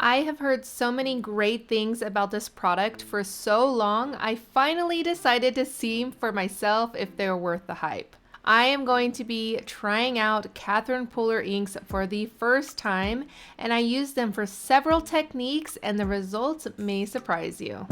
I have heard so many great things about this product for so long, I finally decided to see for myself if they're worth the hype. I am going to be trying out Catherine Puller inks for the first time, and I used them for several techniques, and the results may surprise you.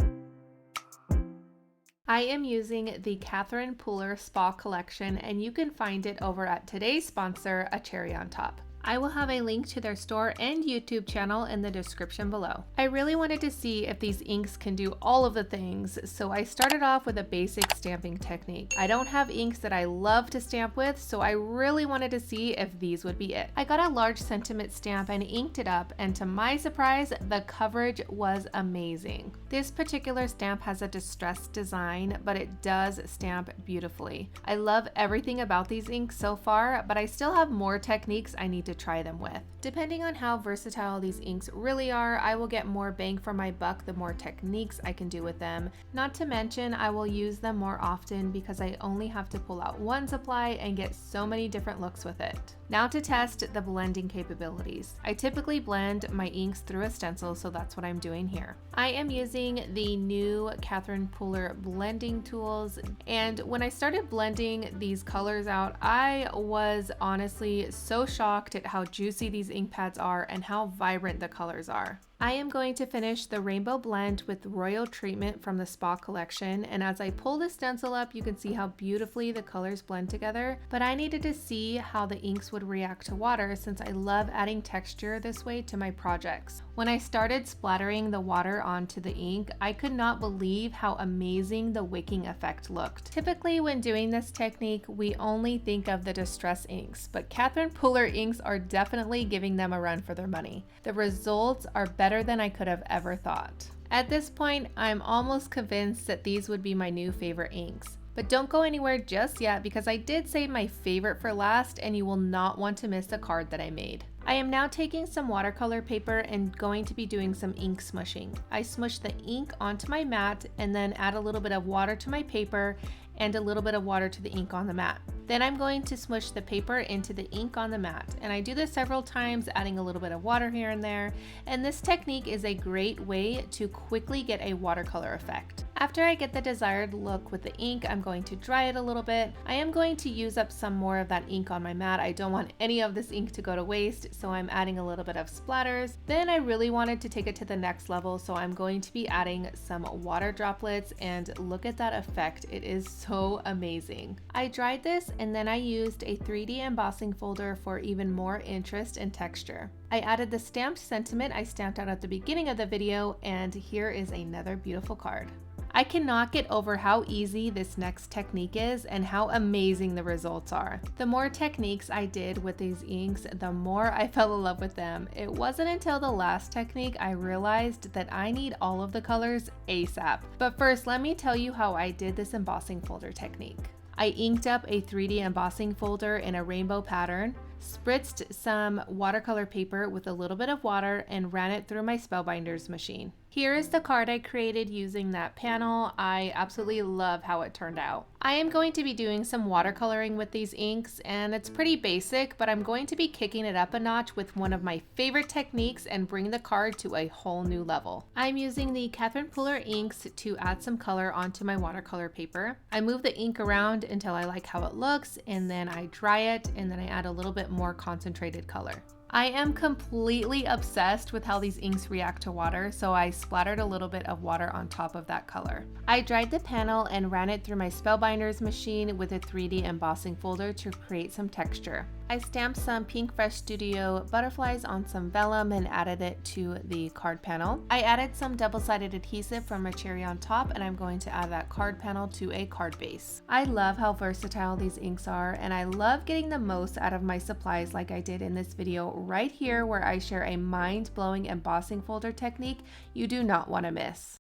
I am using the Catherine Puller Spa Collection, and you can find it over at today's sponsor, A Cherry on Top. I will have a link to their store and YouTube channel in the description below. I really wanted to see if these inks can do all of the things, so I started off with a basic stamping technique. I don't have inks that I love to stamp with, so I really wanted to see if these would be it. I got a large sentiment stamp and inked it up, and to my surprise, the coverage was amazing. This particular stamp has a distressed design, but it does stamp beautifully. I love everything about these inks so far, but I still have more techniques I need to try them with. Depending on how versatile these inks really are, I will get more bang for my buck the more techniques I can do with them. Not to mention, I will use them more often because I only have to pull out one supply and get so many different looks with it. Now to test the blending capabilities. I typically blend my inks through a stencil, so that's what I'm doing here. I am using the new Catherine Puller blending tools, and when I started blending these colors out, I was honestly so shocked at how juicy these ink pads are and how vibrant the colors are. I am going to finish the rainbow blend with Royal Treatment from the Spa Collection, and as I pull the stencil up, you can see how beautifully the colors blend together, but I needed to see how the inks would react to water since I love adding texture this way to my projects. When I started splattering the water onto the ink, I could not believe how amazing the wicking effect looked. Typically when doing this technique, we only think of the distress inks, but Catherine Puller inks are definitely giving them a run for their money. The results are better than I could have ever thought. At this point, I'm almost convinced that these would be my new favorite inks. But don't go anywhere just yet because I did save my favorite for last, and you will not want to miss the card that I made. I am now taking some watercolor paper and going to be doing some ink smushing. I smush the ink onto my mat and then add a little bit of water to my paper and a little bit of water to the ink on the mat. Then I'm going to smush the paper into the ink on the mat, and I do this several times, adding a little bit of water here and there, and this technique is a great way to quickly get a watercolor effect. After I get the desired look with the ink, I'm going to dry it a little bit. I am going to use up some more of that ink on my mat. I don't want any of this ink to go to waste, so I'm adding a little bit of splatters. Then I really wanted to take it to the next level, so I'm going to be adding some water droplets, and look at that effect. It is so amazing. I dried this and then I used a 3D embossing folder for even more interest and texture. I added the stamped sentiment I stamped out at the beginning of the video, and here is another beautiful card. I cannot get over how easy this next technique is and how amazing the results are. The more techniques I did with these inks, the more I fell in love with them. It wasn't until the last technique I realized that I need all of the colors ASAP. But first, let me tell you how I did this embossing folder technique. I inked up a 3D embossing folder in a rainbow pattern, spritzed some watercolor paper with a little bit of water, and ran it through my Spellbinders machine. Here is the card I created using that panel. I absolutely love how it turned out. I am going to be doing some watercoloring with these inks, and it's pretty basic, but I'm going to be kicking it up a notch with one of my favorite techniques and bring the card to a whole new level. I'm using the Catherine Puller inks to add some color onto my watercolor paper. I move the ink around until I like how it looks, and then I dry it, and then I add a little bit more concentrated color. I am completely obsessed with how these inks react to water, so I splattered a little bit of water on top of that color. I dried the panel and ran it through my Spellbinders machine with a 3D embossing folder to create some texture. I stamped some Pink Fresh Studio butterflies on some vellum and added it to the card panel. I added some double-sided adhesive from A Cherry on Top, and I'm going to add that card panel to a card base. I love how versatile these inks are, and I love getting the most out of my supplies like I did in this video right here, where I share a mind-blowing embossing folder technique you do not want to miss.